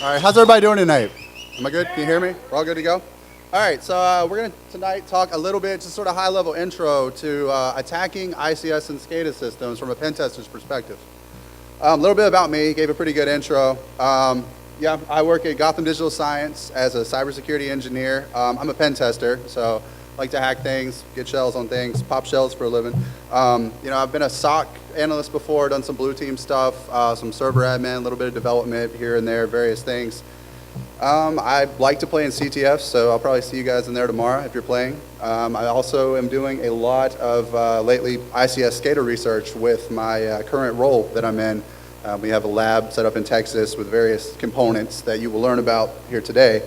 All right, how's everybody doing tonight? Am I good? Can you hear me? We're all good to go? All right, so we're going to tonight talk a little bit, just sort of high-level intro to attacking ICS and SCADA systems from a pen tester's perspective. A little bit about me, gave a pretty good intro. Yeah, I work at Gotham Digital Science as a cybersecurity engineer. I'm a pen tester, so I like to hack things, get shells on things, pop shells for a living. You know, I've been a SOC analyst before, done some blue team stuff, some server admin, a little bit of development here and there, various things. I like to play in CTF, so I'll probably see you guys in there tomorrow if you're playing. I also am doing a lot of lately ICS SCADA research with my current role that I'm in. We have a lab set up in Texas with various components that you will learn about here today.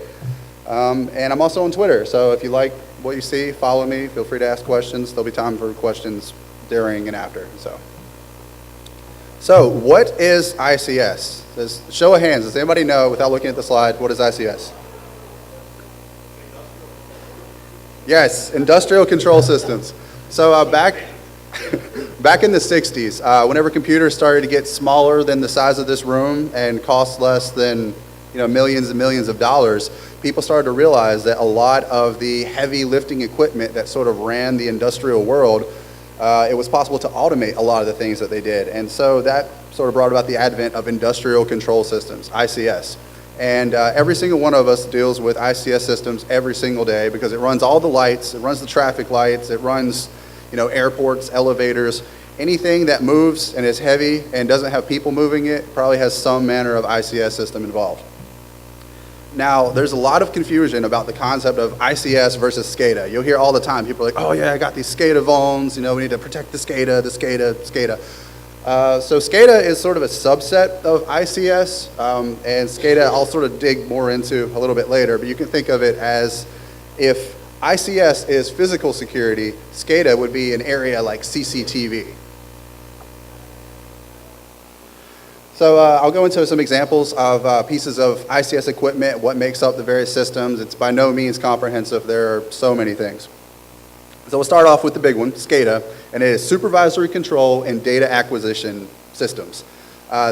And I'm also on Twitter, so if you like what you see, follow me, feel free to ask questions. There'll be time for questions during and after. So what is ICS? Just show of hands, does anybody know, without looking at the slide, what is ICS? Yes, industrial control systems. So back in the 60s, whenever computers started to get smaller than the size of this room and cost less than millions and millions of dollars, people started to realize that a lot of the heavy lifting equipment that sort of ran the industrial world, it was possible to automate a lot of the things that they did. And so that sort of brought about the advent of industrial control systems, ICS. And every single one of us deals with ICS systems every single day because it runs all the lights, it runs the traffic lights, it runs airports, elevators, anything that moves and is heavy and doesn't have people moving it probably has some manner of ICS system involved. Now, there's a lot of confusion about the concept of ICS versus SCADA. You'll hear all the time, people are like, oh yeah, I got these SCADA vulns, we need to protect the SCADA. So SCADA is sort of a subset of ICS, and SCADA I'll sort of dig more into a little bit later, but you can think of it as if ICS is physical security, SCADA would be an area like CCTV. So I'll go into some examples of pieces of ICS equipment, what makes up the various systems. It's by no means comprehensive. There are so many things. So we'll start off with the big one, SCADA, and it is supervisory control and data acquisition systems.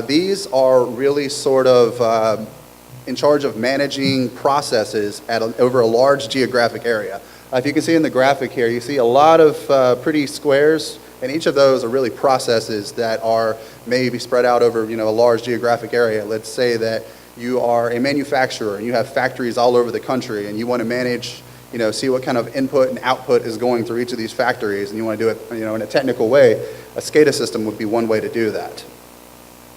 These are really sort of in charge of managing processes over a large geographic area. If you can see in the graphic here, you see a lot of pretty squares, and each of those are really processes that are maybe spread out over a large geographic area. Let's say that you are a manufacturer and you have factories all over the country and you want to manage, see what kind of input and output is going through each of these factories, and you want to do it in a technical way. A SCADA system would be one way to do that.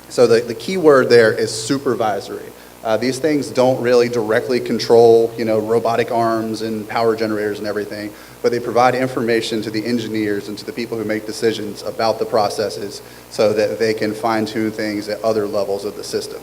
So the key word there is supervisory. These things don't really directly control, robotic arms and power generators and everything, but they provide information to the engineers and to the people who make decisions about the processes so that they can fine-tune things at other levels of the system.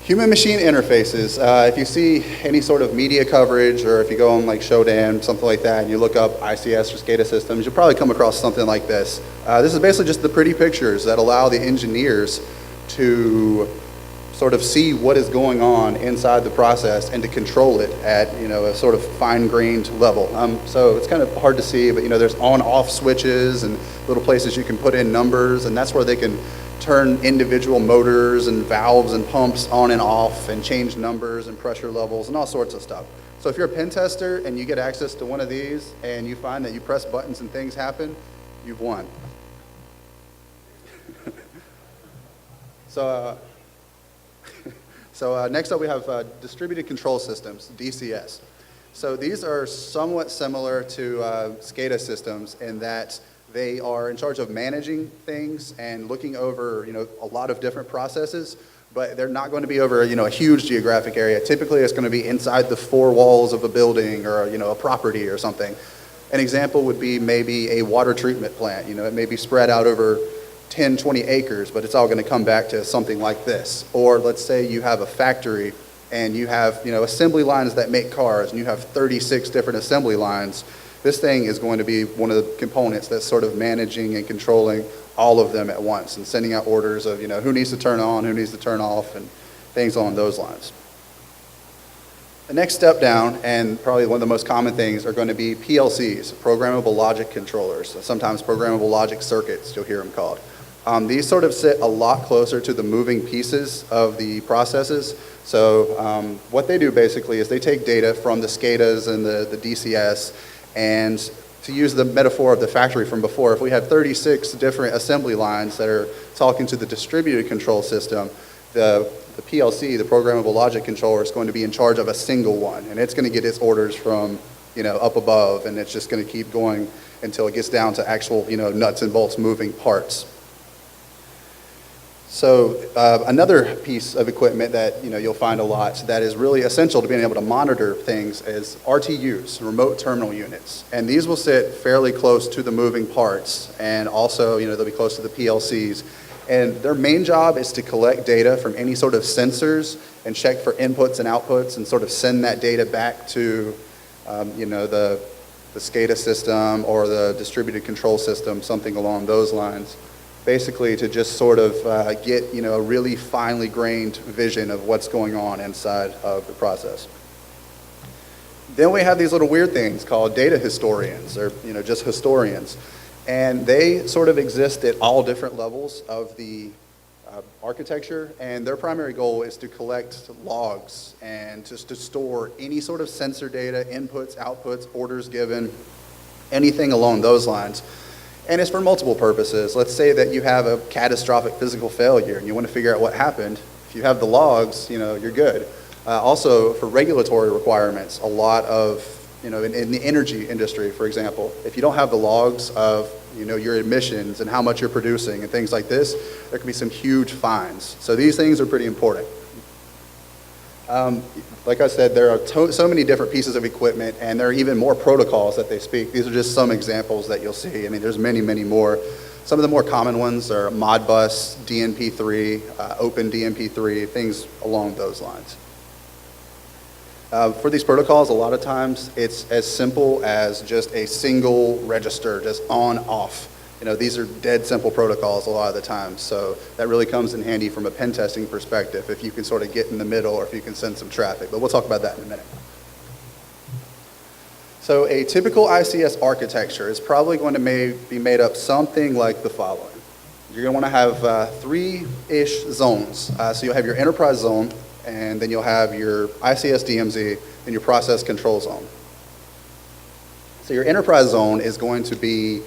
Human-machine interfaces. If you see any sort of media coverage, or if you go on like Shodan, something like that, and you look up ICS or SCADA systems, you'll probably come across something like this. This is basically just the pretty pictures that allow the engineers to sort of see what is going on inside the process and to control it at a sort of fine-grained level. So it's kind of hard to see, but there's on-off switches and little places you can put in numbers, and that's where they can turn individual motors and valves and pumps on and off and change numbers and pressure levels and all sorts of stuff. So if you're a pen tester and you get access to one of these and you find that you press buttons and things happen, you've won. So next up we have distributed control systems, DCS. So these are somewhat similar to SCADA systems in that they are in charge of managing things and looking over a lot of different processes, but they're not going to be over a huge geographic area. Typically it's going to be inside the four walls of a building or a property or something. An example would be maybe a water treatment plant. It may be spread out over 10, 20 acres, but it's all going to come back to something like this. Or let's say you have a factory and you have assembly lines that make cars and you have 36 different assembly lines. This thing is going to be one of the components that's sort of managing and controlling all of them at once and sending out orders of who needs to turn on, who needs to turn off, and things along those lines. The next step down, and probably one of the most common things, are going to be PLCs, programmable logic controllers, sometimes programmable logic circuits, you'll hear them called. These sort of sit a lot closer to the moving pieces of the processes. So what they do basically is they take data from the SCADAs and the DCS, and to use the metaphor of the factory from before, if we had 36 different assembly lines that are talking to the distributed control system, the PLC, the programmable logic controller, is going to be in charge of a single one, and it's going to get its orders from, up above, and it's just going to keep going until it gets down to actual, nuts and bolts moving parts. So another piece of equipment that you'll find a lot that is really essential to being able to monitor things is RTUs, remote terminal units, and these will sit fairly close to the moving parts, and also they'll be close to the PLCs. And their main job is to collect data from any sort of sensors and check for inputs and outputs and sort of send that data back to, the SCADA system or the distributed control system, something along those lines. Basically to just sort of get, a really finely grained vision of what's going on inside of the process. Then we have these little weird things called data historians, or, just historians. And they sort of exist at all different levels of the architecture, and their primary goal is to collect logs and just to store any sort of sensor data, inputs, outputs, orders given, anything along those lines. And it's for multiple purposes. Let's say that you have a catastrophic physical failure and you want to figure out what happened. If you have the logs, you're good. Also, for regulatory requirements, a lot of in the energy industry, for example, if you don't have the logs of, your emissions and how much you're producing and things like this, there can be some huge fines. So these things are pretty important. Like I said, there are so many different pieces of equipment, and there are even more protocols that they speak. These are just some examples that you'll see. I mean, there's many, many more. Some of the more common ones are Modbus, DNP3, Open DNP3, things along those lines. For these protocols, a lot of times it's as simple as just a single register, just on, off. These are dead simple protocols a lot of the time, so that really comes in handy from a pen testing perspective if you can sort of get in the middle or if you can send some traffic, but we'll talk about that in a minute. So a typical ICS architecture is probably going to be made up something like the following. You're going to want to have three-ish zones. So you'll have your enterprise zone, and then you'll have your ICS DMZ and your process control zone. So your enterprise zone is going to be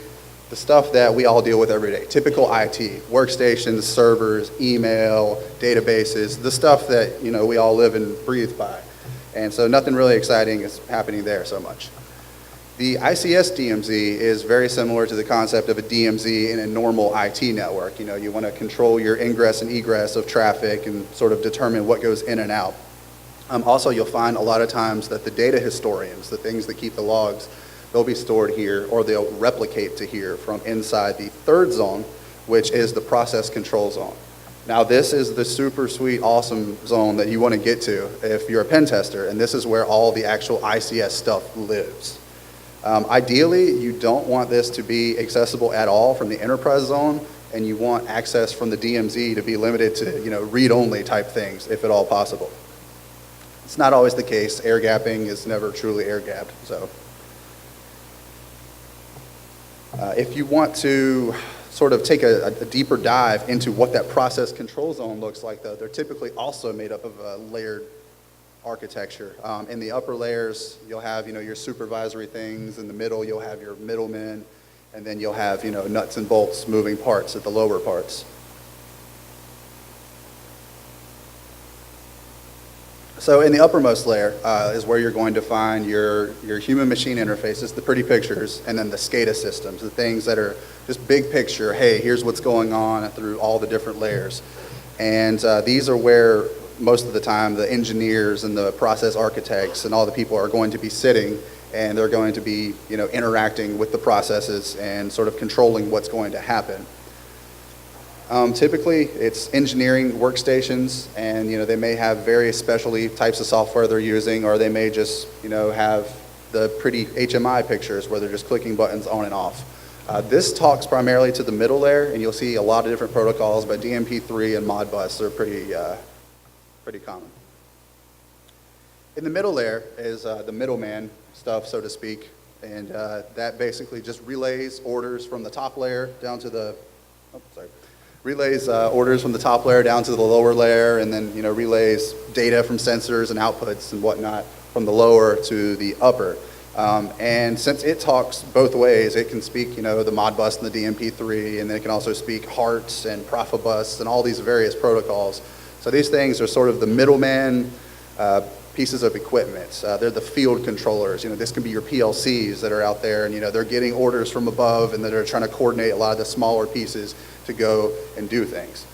the stuff that we all deal with every day, typical IT, workstations, servers, email, databases, the stuff that we all live and breathe by. And so nothing really exciting is happening there so much. The ICS DMZ is very similar to the concept of a DMZ in a normal IT network. You want to control your ingress and egress of traffic and sort of determine what goes in and out. Also, you'll find a lot of times that the data historians, the things that keep the logs, they'll be stored here, or they'll replicate to here from inside the third zone, which is the process control zone. Now, this is the super sweet, awesome zone that you want to get to if you're a pen tester, and this is where all the actual ICS stuff lives. Ideally, you don't want this to be accessible at all from the enterprise zone, and you want access from the DMZ to be limited to read-only type things, if at all possible. It's not always the case. Air gapping is never truly air gapped. So, if you want to sort of take a deeper dive into what that process control zone looks like, though, they're typically also made up of a layered architecture. In the upper layers, you'll have your supervisory things. In the middle, you'll have your middlemen, and then you'll have nuts and bolts moving parts at the lower parts. So in the uppermost layer is where you're going to find your human machine interfaces, the pretty pictures, and then the SCADA systems, the things that are just big picture. Hey, here's what's going on through all the different layers, and these are where most of the time the engineers and the process architects and all the people are going to be sitting, and they're going to be interacting with the processes and sort of controlling what's going to happen. Typically it's engineering workstations, and they may have various specialty types of software they're using, or they may just have the pretty HMI pictures where they're just clicking buttons on and off. This talks primarily to the middle layer, and you'll see a lot of different protocols, but DNP3 and Modbus are pretty common. In the middle layer is the middleman stuff, so to speak, and that basically just relays orders from the top layer down to the relays orders from the top layer down to the lower layer, and then relays data from sensors and outputs and whatnot from the lower to the upper. And since it talks both ways, it can speak the Modbus and the DMP3, and then it can also speak HART and Profibus and all these various protocols. So these things are sort of the middleman pieces of equipment. They're the field controllers. This can be your PLCs that are out there, and they're getting orders from above, and they're trying to coordinate a lot of the smaller pieces to go and do things.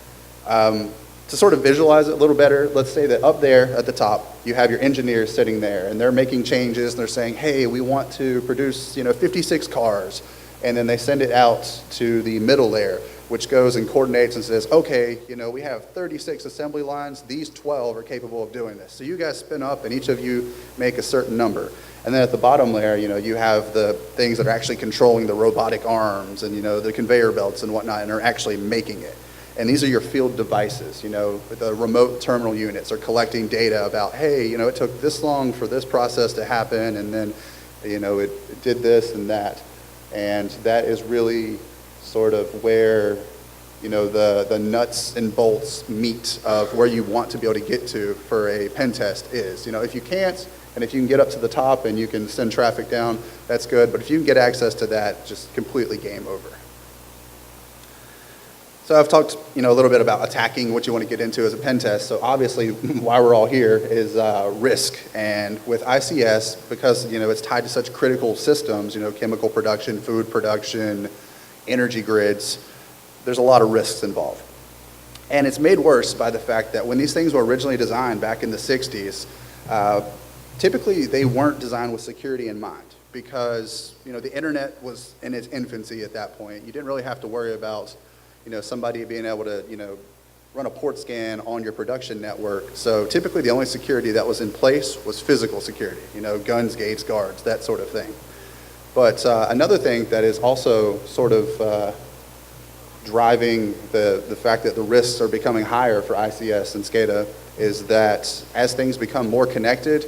To sort of visualize it a little better, let's say that up there at the top, you have your engineers sitting there, and they're making changes, and they're saying, hey, we want to produce 56 cars, and then they send it out to the middle layer, which goes and coordinates and says, okay, we have 36 assembly lines, these 12 are capable of doing this. So you guys spin up, and each of you make a certain number. And then at the bottom layer, you have the things that are actually controlling the robotic arms and, the conveyor belts and whatnot, and are actually making it. And these are your field devices, the remote terminal units are collecting data about, hey, it took this long for this process to happen, and then, it did this and that. And that is really sort of where, the nuts and bolts meat of where you want to be able to get to for a pen test is. If you can't, and if you can get up to the top and you can send traffic down, that's good. But if you can get access to that, just completely game over. So I've talked, a little bit about attacking what you want to get into as a pen test. So obviously, why we're all here is risk. And with ICS, because it's tied to such critical systems, chemical production, food production, energy grids, there's a lot of risks involved. And it's made worse by the fact that when these things were originally designed back in the 60s, typically they weren't designed with security in mind, because the internet was in its infancy at that point. You didn't really have to worry about somebody being able to, run a port scan on your production network. So typically the only security that was in place was physical security, guns, gates, guards, that sort of thing. But another thing that is also sort of driving the fact that the risks are becoming higher for ICS and SCADA is that as things become more connected,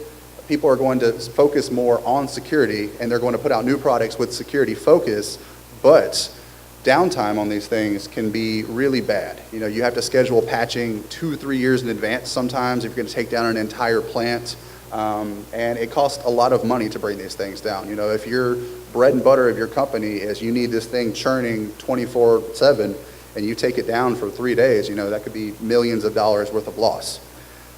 people are going to focus more on security, and they're going to put out new products with security focus, but downtime on these things can be really bad. You have to schedule patching 2-3 years in advance sometimes if you're going to take down an entire plant, and it costs a lot of money to bring these things down. If your bread and butter of your company is you need this thing churning 24/7, and you take it down for 3 days, that could be millions of dollars worth of loss.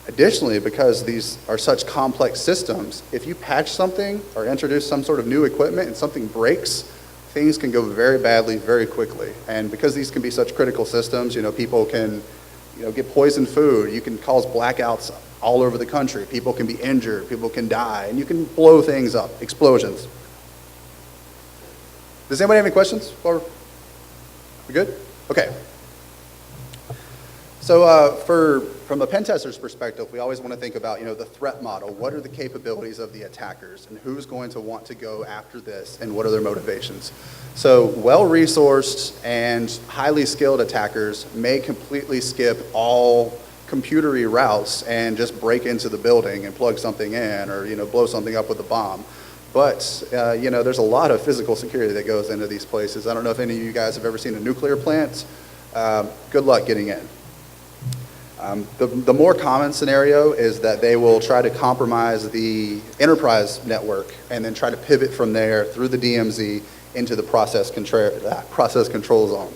Additionally, because these are such complex systems, if you patch something or introduce some sort of new equipment and something breaks, things can go very badly very quickly. And because these can be such critical systems, people can get poisoned food, you can cause blackouts all over the country, people can be injured, people can die, and you can blow things up, explosions. Does anybody have any questions? We good? Okay. So from a pen tester's perspective, we always want to think about, the threat model. What are the capabilities of the attackers, and who's going to want to go after this, and what are their motivations? So well-resourced and highly skilled attackers may completely skip all computery routes and just break into the building and plug something in, or blow something up with a bomb. But there's a lot of physical security that goes into these places. I don't know if any of you guys have ever seen a nuclear plant. Good luck getting in. The more common scenario is that they will try to compromise the enterprise network and then try to pivot from there through the DMZ into the process control zone.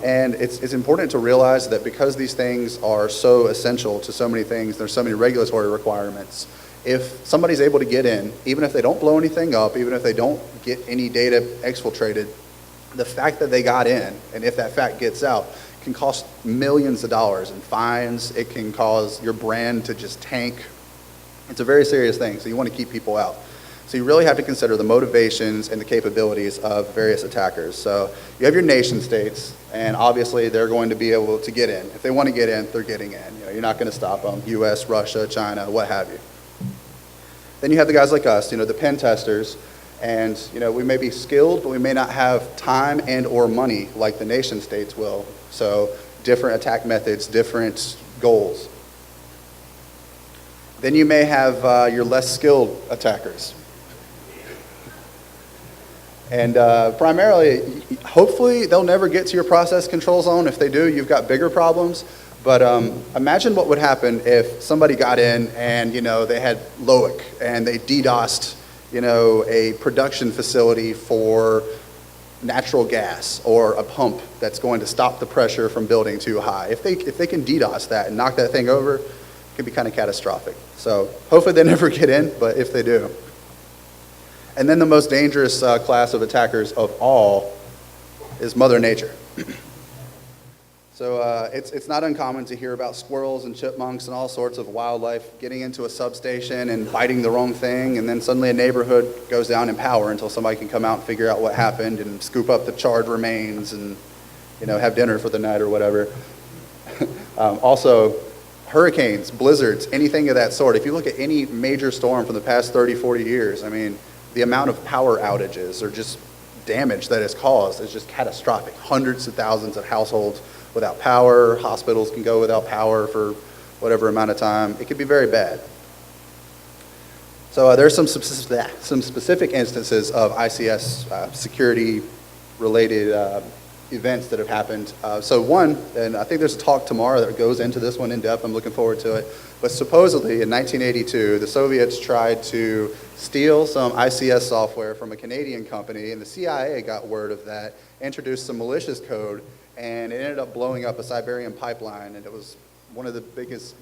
And it's important to realize that because these things are so essential to so many things, there's so many regulatory requirements. If somebody's able to get in, even if they don't blow anything up, even if they don't get any data exfiltrated, the fact that they got in, and if that fact gets out, can cost millions of dollars in fines. It can cause your brand to just tank. It's a very serious thing, so you want to keep people out. So you really have to consider the motivations and the capabilities of various attackers. So you have your nation states, and obviously they're going to be able to get in. If they want to get in, they're getting in. You're not going to stop them. US, Russia, China, what have you. Then you have the guys like us, the pen testers, and we may be skilled, but we may not have time and or money like the nation states will. So different attack methods, different goals. Then you may have your less skilled attackers. And primarily, hopefully they'll never get to your process control zone. If they do, you've got bigger problems. But imagine what would happen if somebody got in and, they had LOIC and they DDoSed, a production facility for natural gas or a pump that's going to stop the pressure from building too high. If they can DDoS that and knock that thing over, it can be kind of catastrophic. So hopefully they never get in, but if they do. And then the most dangerous class of attackers of all is Mother Nature. So it's not uncommon to hear about squirrels and chipmunks and all sorts of wildlife getting into a substation and biting the wrong thing, and then suddenly a neighborhood goes down in power until somebody can come out and figure out what happened and scoop up the charred remains and have dinner for the night or whatever. Also, hurricanes, blizzards, anything of that sort. If you look at any major storm from the past 30, 40 years, I mean, the amount of power outages or just damage that is caused is just catastrophic. Hundreds of thousands of households without power, hospitals can go without power for whatever amount of time. It could be very bad. So there's some specific instances of ICS security-related events that have happened. So one, and I think there's a talk tomorrow that goes into this one in depth, I'm looking forward to it, but supposedly in 1982, the Soviets tried to steal some ICS software from a Canadian company, and the CIA got word of that, introduced some malicious code, and it ended up blowing up a Siberian pipeline, and it was one of the biggest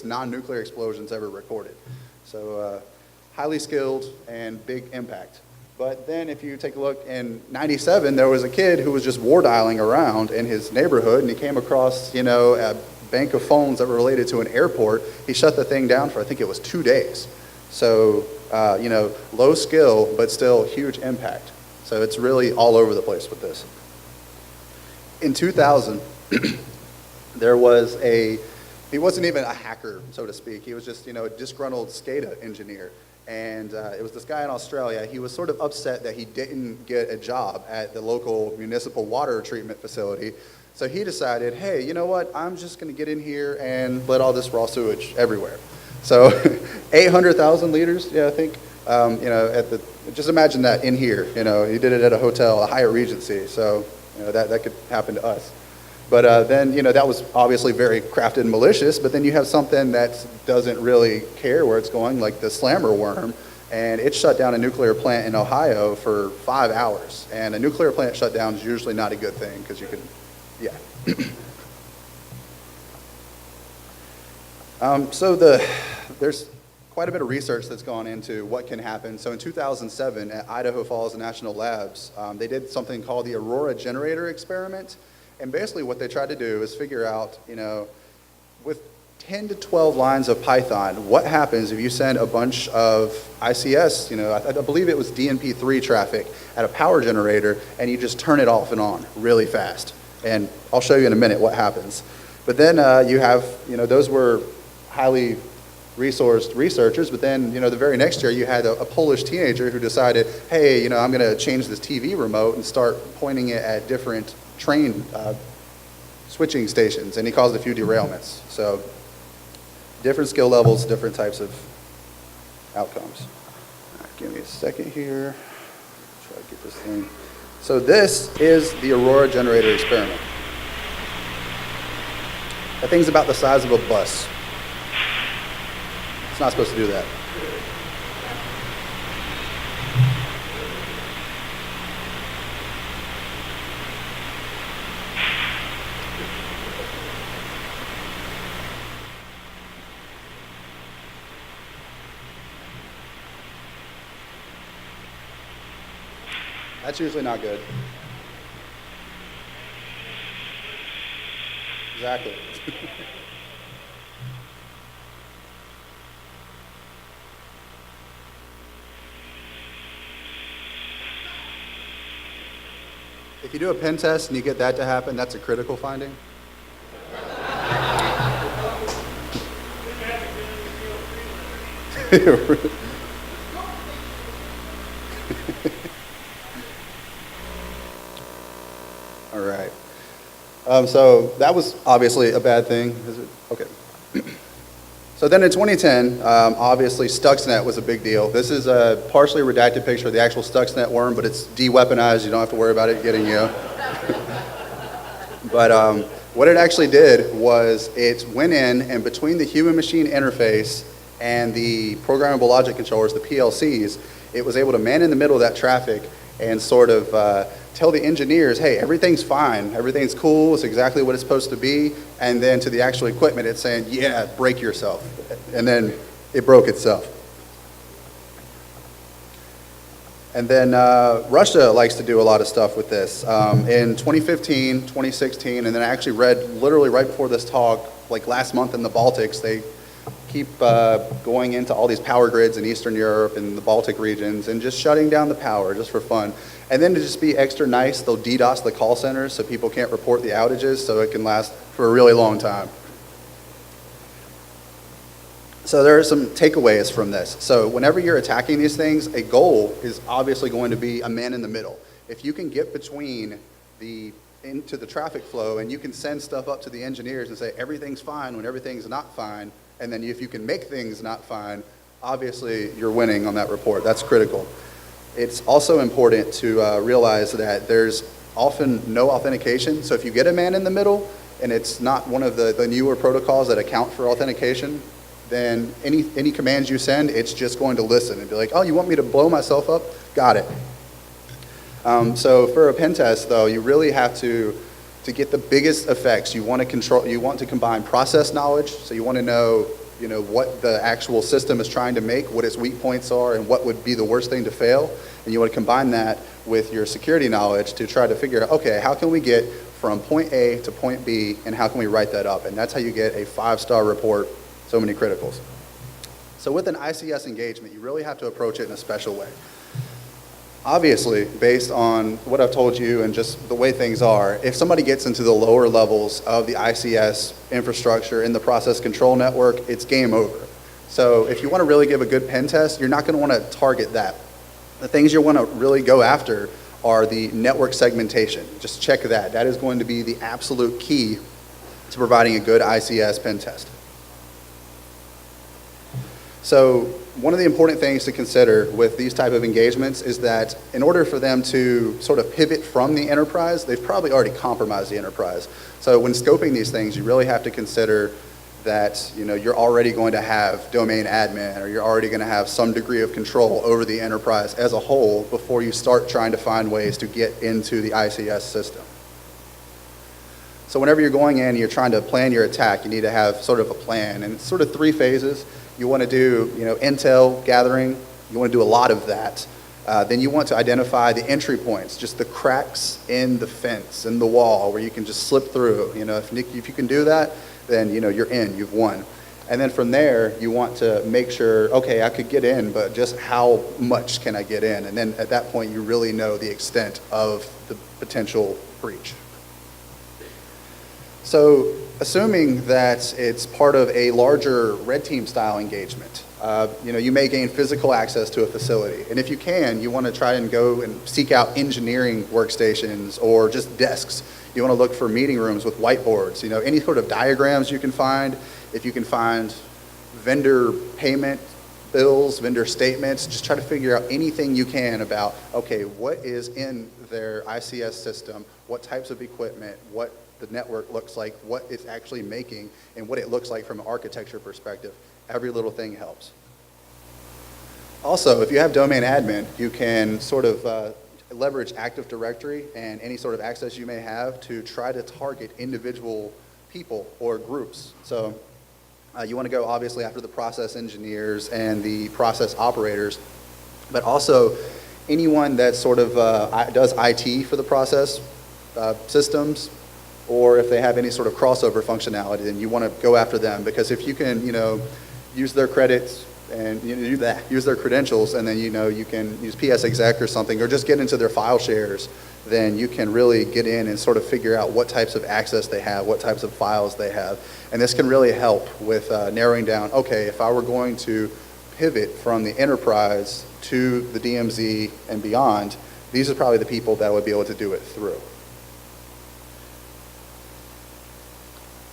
non-nuclear explosions ever recorded. So highly skilled and big impact. But then if you take a look, in 97, there was a kid who was just war dialing around in his neighborhood, and he came across, a bank of phones that were related to an airport. He shut the thing down for, I think it was 2 days. So, low skill, but still huge impact. So it's really all over the place with this. In 2000, there was he wasn't even a hacker, so to speak. He was just, a disgruntled SCADA engineer. And it was this guy in Australia. He was sort of upset that he didn't get a job at the local municipal water treatment facility. So he decided, hey, you know what? I'm just going to get in here and let all this raw sewage everywhere. So 800,000 liters, I think. Just imagine that in here. He did it at a hotel, a Hyatt Regency. So that could happen to us. But then, that was obviously very crafted and malicious, but then you have something that doesn't really care where it's going, like the slammer worm, and it shut down a nuclear plant in Ohio for 5 hours. And a nuclear plant shutdown is usually not a good thing, because you can, there's quite a bit of research that's gone into what can happen. So in 2007 at Idaho Falls National Labs, they did something called the Aurora Generator Experiment. And basically what they tried to do is figure out, with 10 to 12 lines of Python, what happens if you send a bunch of ICS, I believe it was DNP3 traffic at a power generator, and you just turn it off and on really fast. And I'll show you in a minute what happens. But then you have, those were highly resourced researchers, but then, the very next year you had a Polish teenager who decided, hey, I'm going to change this TV remote and start pointing it at different train switching stations, and he caused a few derailments. So different skill levels, different types of outcomes. All right, give me a second here. Try to get this thing. So this is the Aurora Generator Experiment. That thing's about the size of a bus. It's not supposed to do that. That's usually not good. Exactly. If you do a pen test and you get that to happen, that's a critical finding. All right. So that was obviously a bad thing. Is it? Okay. So then in 2010, obviously Stuxnet was a big deal. This is a partially redacted picture of the actual Stuxnet worm, but it's de-weaponized. You don't have to worry about it getting you. But what it actually did was it went in, and between the human-machine interface and the programmable logic controllers, the PLCs, it was able to man in the middle of that traffic and sort of tell the engineers, hey, everything's fine, everything's cool, it's exactly what it's supposed to be, and then to the actual equipment, it's saying, yeah, break yourself. And then it broke itself. And then Russia likes to do a lot of stuff with this. In 2015, 2016, and then I actually read literally right before this talk, like last month in the Baltics, they keep going into all these power grids in Eastern Europe and the Baltic regions and just shutting down the power just for fun. And then to just be extra nice, they'll DDoS the call centers so people can't report the outages so it can last for a really long time. So there are some takeaways from this. So whenever you're attacking these things, a goal is obviously going to be a man in the middle. If you can get between into the traffic flow and you can send stuff up to the engineers and say everything's fine when everything's not fine, and then if you can make things not fine, obviously you're winning on that report. That's critical. It's also important to realize that there's often no authentication. So if you get a man in the middle and it's not one of the newer protocols that account for authentication, then any commands you send, it's just going to listen and be like, oh, you want me to blow myself up? Got it. So for a pen test, though, you really have to get the biggest effects. You want to combine process knowledge, so you want to know, what the actual system is trying to make, what its weak points are, and what would be the worst thing to fail. And you want to combine that with your security knowledge to try to figure out, okay, how can we get from point A to point B, and how can we write that up? And that's how you get a 5-star report, so many criticals. So with an ICS engagement, you really have to approach it in a special way. Obviously, based on what I've told you and just the way things are, if somebody gets into the lower levels of the ICS infrastructure in the process control network, it's game over. So if you want to really give a good pen test, you're not going to want to target that. The things you want to really go after are the network segmentation. Just check that. That is going to be the absolute key to providing a good ICS pen test. So one of the important things to consider with these type of engagements is that in order for them to sort of pivot from the enterprise, they've probably already compromised the enterprise. So when scoping these things, you really have to consider that you're already going to have domain admin, or you're already going to have some degree of control over the enterprise as a whole before you start trying to find ways to get into the ICS system. So whenever you're going in and you're trying to plan your attack, you need to have sort of a plan, and it's sort of 3 phases. You want to do intel gathering. You want to do a lot of that. Then you want to identify the entry points, just the cracks in the fence, in the wall, where you can just slip through. If you can do that, then you're in, you've won. And then from there, you want to make sure, okay, I could get in, but just how much can I get in? And then at that point, you really know the extent of the potential breach. So assuming that it's part of a larger red team style engagement, you may gain physical access to a facility. And if you can, you want to try and go and seek out engineering workstations or just desks. You want to look for meeting rooms with whiteboards, any sort of diagrams you can find. If you can find vendor payment bills, vendor statements, just try to figure out anything you can about, okay, what is in their ICS system, what types of equipment, what the network looks like, what it's actually making, and what it looks like from an architecture perspective. Every little thing helps. Also, if you have domain admin, you can sort of leverage Active Directory and any sort of access you may have to try to target individual people or groups. So you want to go obviously after the process engineers and the process operators, but also anyone that sort of does IT for the process systems, or if they have any sort of crossover functionality, then you want to go after them, because if you can, use their credits and use their credentials, and then you can use PS exec or something, or just get into their file shares, then you can really get in and sort of figure out what types of access they have, what types of files they have, and this can really help with narrowing down. Okay, if I were going to pivot from the enterprise to the DMZ and beyond, these are probably the people that would be able to do it through.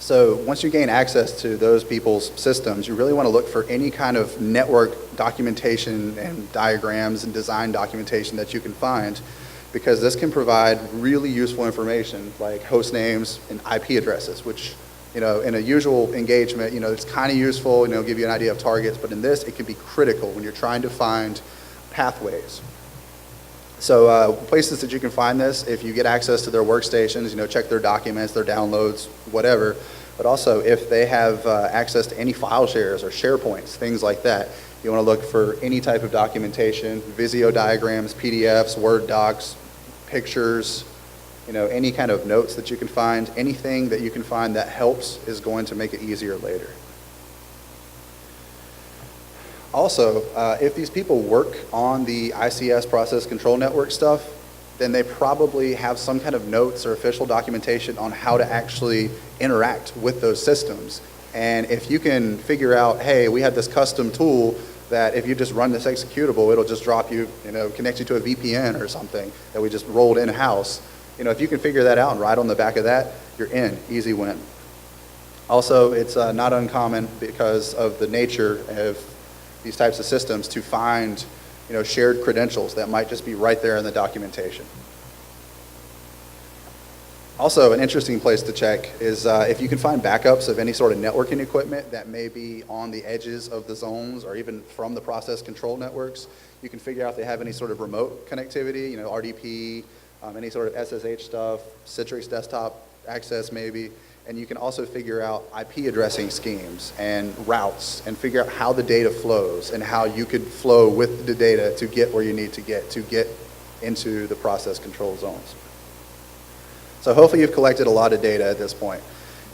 So once you gain access to those people's systems, you really want to look for any kind of network documentation and diagrams and design documentation that you can find, because this can provide really useful information like host names and IP addresses, which, in a usual engagement, it's kind of useful, give you an idea of targets, but in this, it can be critical when you're trying to find pathways. So places that you can find this, if you get access to their workstations, check their documents, their downloads, whatever, but also if they have access to any file shares or SharePoints, things like that, you want to look for any type of documentation, Visio diagrams, PDFs, Word docs, pictures, any kind of notes that you can find. Anything that you can find that helps is going to make it easier later. Also, if these people work on the ICS process control network stuff, then they probably have some kind of notes or official documentation on how to actually interact with those systems. And if you can figure out, hey, we have this custom tool that if you just run this executable, it'll just drop you, connect you to a VPN or something that we just rolled in-house. If you can figure that out and ride on the back of that, you're in, easy win. Also, it's not uncommon because of the nature of these types of systems to find, shared credentials that might just be right there in the documentation. Also, an interesting place to check is if you can find backups of any sort of networking equipment that may be on the edges of the zones or even from the process control networks. You can figure out if they have any sort of remote connectivity, RDP, any sort of SSH stuff, Citrix desktop access maybe. And you can also figure out IP addressing schemes and routes and figure out how the data flows and how you could flow with the data to get where you need to get into the process control zones. So hopefully you've collected a lot of data at this point.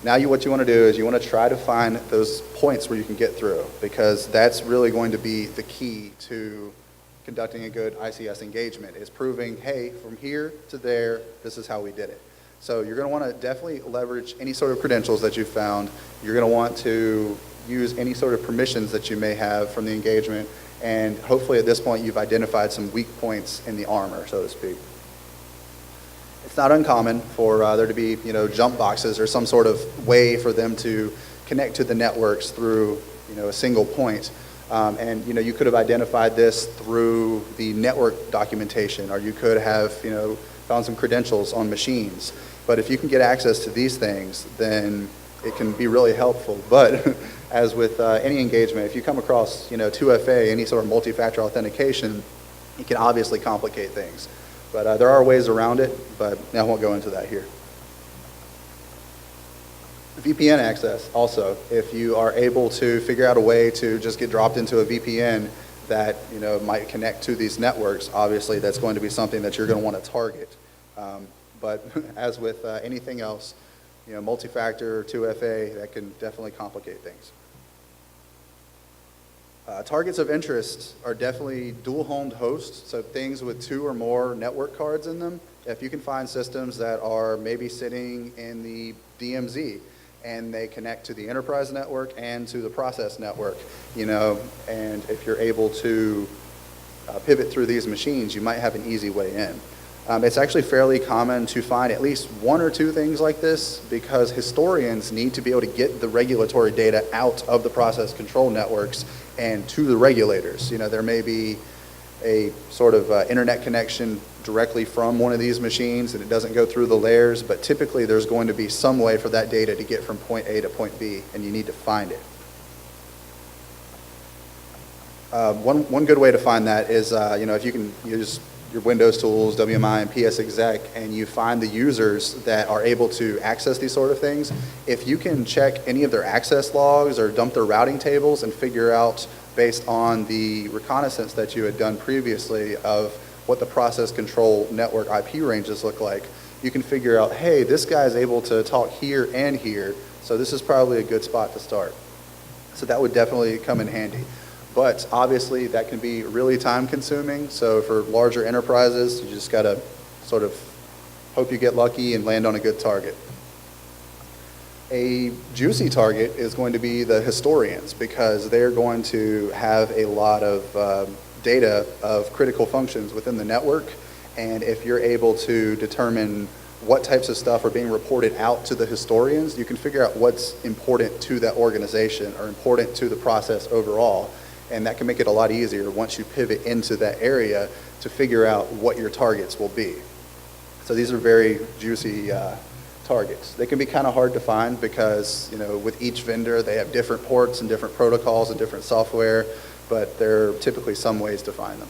Now what you want to do is you want to try to find those points where you can get through, because that's really going to be the key to conducting a good ICS engagement, is proving, hey, from here to there, this is how we did it. So you're going to want to definitely leverage any sort of credentials that you've found. You're going to want to use any sort of permissions that you may have from the engagement, and hopefully at this point you've identified some weak points in the armor, so to speak. It's not uncommon for there to be, jump boxes or some sort of way for them to connect to the networks through, a single point. And you could have identified this through the network documentation, or you could have, found some credentials on machines. But if you can get access to these things, then it can be really helpful. But as with any engagement, if you come across, 2FA, any sort of multi-factor authentication, it can obviously complicate things. But there are ways around it, but I won't go into that here. VPN access also, if you are able to figure out a way to just get dropped into a VPN that might connect to these networks, obviously that's going to be something that you're going to want to target. But as with anything else, multi-factor or 2FA, that can definitely complicate things. Targets of interest are definitely dual-homed hosts, so things with 2 or more network cards in them. If you can find systems that are maybe sitting in the DMZ and they connect to the enterprise network and to the process network, and if you're able to pivot through these machines, you might have an easy way in. It's actually fairly common to find at least 1 or 2 things like this, because historians need to be able to get the regulatory data out of the process control networks and to the regulators. There may be a sort of internet connection directly from one of these machines and it doesn't go through the layers, but typically there's going to be some way for that data to get from point A to point B, and you need to find it. One good way to find that is, if you can use your Windows tools, WMI and PSExec, and you find the users that are able to access these sort of things, if you can check any of their access logs or dump their routing tables and figure out, based on the reconnaissance that you had done previously of what the process control network IP ranges look like, you can figure out, hey, this guy is able to talk here and here, so this is probably a good spot to start. So that would definitely come in handy. But obviously that can be really time consuming, so for larger enterprises, you just gotta sort of hope you get lucky and land on a good target. A juicy target is going to be the historians, because they're going to have a lot of data of critical functions within the network, and if you're able to determine what types of stuff are being reported out to the historians, you can figure out what's important to that organization or important to the process overall. And that can make it a lot easier once you pivot into that area to figure out what your targets will be. So these are very juicy targets. They can be kind of hard to find because, you know, with each vendor, they have different ports and different protocols and different software, but there are typically some ways to find them.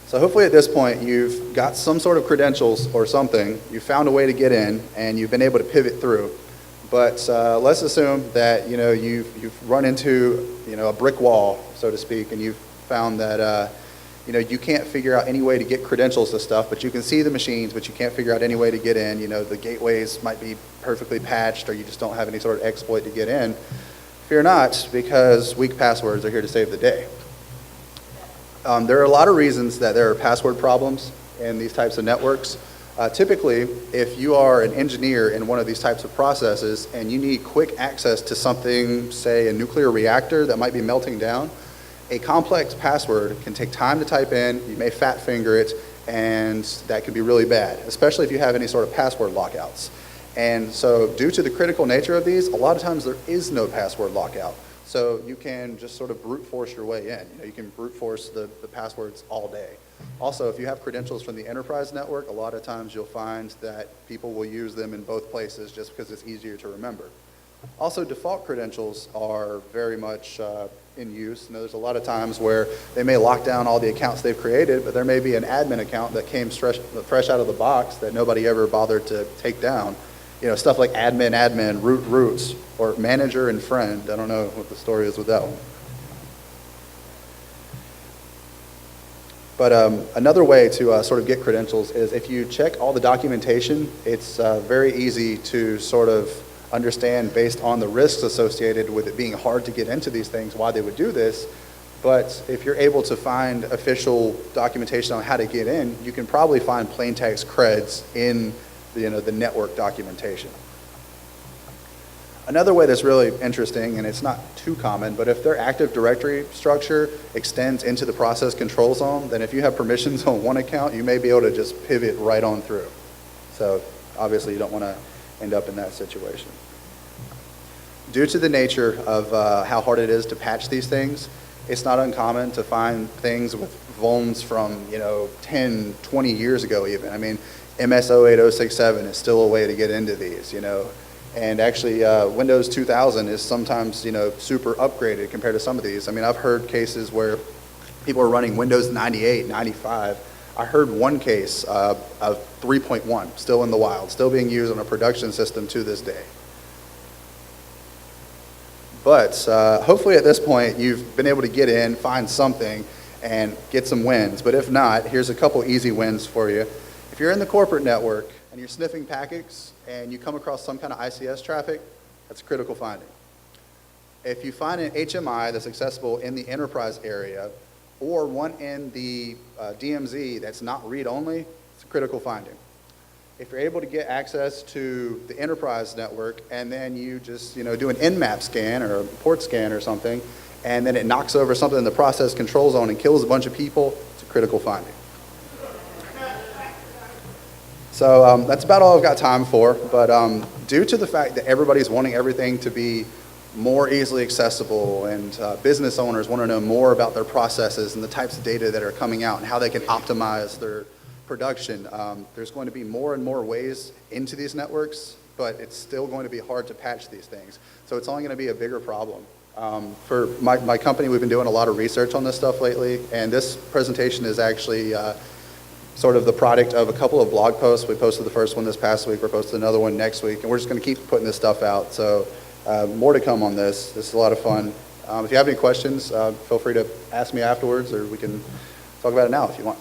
So hopefully at this point, you've got some sort of credentials or something, you found a way to get in, and you've been able to pivot through. But let's assume that, you know, you've run into, you know, a brick wall, so to speak, and you've found that, you know, you can't figure out any way to get credentials to stuff, but you can see the machines, but you can't figure out any way to get in. You know, the gateways might be perfectly patched, or you just don't have any sort of exploit to get in. Fear not, because weak passwords are here to save the day. There are a lot of reasons that there are password problems in these types of networks. Typically, if you are an engineer in one of these types of processes and you need quick access to something, say a nuclear reactor that might be melting down, a complex password can take time to type in, you may fat finger it, and that can be really bad, especially if you have any sort of password lockouts. And so due to the critical nature of these, a lot of times there is no password lockout. So you can just sort of brute force your way in. You know, you can brute force the passwords all day. Also, if you have credentials from the enterprise network, a lot of times you'll find that people will use them in both places just because it's easier to remember. Also, default credentials are very much in use. You know, there's a lot of times where they may lock down all the accounts they've created, but there may be an admin account that came fresh out of the box that nobody ever bothered to take down. You know, stuff like admin, roots, or manager and friend. I don't know what the story is with that one. But another way to sort of get credentials is if you check all the documentation, it's very easy to sort of understand based on the risks associated with it being hard to get into these things why they would do this. But if you're able to find official documentation on how to get in, you can probably find plain text creds in the network documentation. Another way that's really interesting, and it's not too common, but if their Active Directory structure extends into the process control zone, then if you have permissions on one account, you may be able to just pivot right on through. So obviously you don't want to end up in that situation. Due to the nature of how hard it is to patch these things, it's not uncommon to find things with vulns from, 10, 20 years ago even. I mean, MS 08067 is still a way to get into these, And actually, Windows 2000 is sometimes, super upgraded compared to some of these. I mean, I've heard cases where people are running Windows 98, 95. I heard one case of 3.1 still in the wild, still being used on a production system to this day. But hopefully at this point, you've been able to get in, find something, and get some wins. But if not, here's a couple easy wins for you. If you're in the corporate network and you're sniffing packets and you come across some kind of ICS traffic, that's a critical finding. If you find an HMI that's accessible in the enterprise area or one in the DMZ that's not read-only, it's a critical finding. If you're able to get access to the enterprise network and then you just do an Nmap scan or a port scan or something, and then it knocks over something in the process control zone and kills a bunch of people, it's a critical finding. So that's about all I've got time for, but due to the fact that everybody's wanting everything to be more easily accessible and business owners want to know more about their processes and the types of data that are coming out and how they can optimize their production, there's going to be more and more ways into these networks, but it's still going to be hard to patch these things. So it's only going to be a bigger problem. For my company, we've been doing a lot of research on this stuff lately, and this presentation is actually sort of the product of a couple of blog posts. We posted the first one this past week, we're posting another one next week, and we're just going to keep putting this stuff out. So more to come on this. This is a lot of fun. If you have any questions, feel free to ask me afterwards, or we can talk about it now if you want.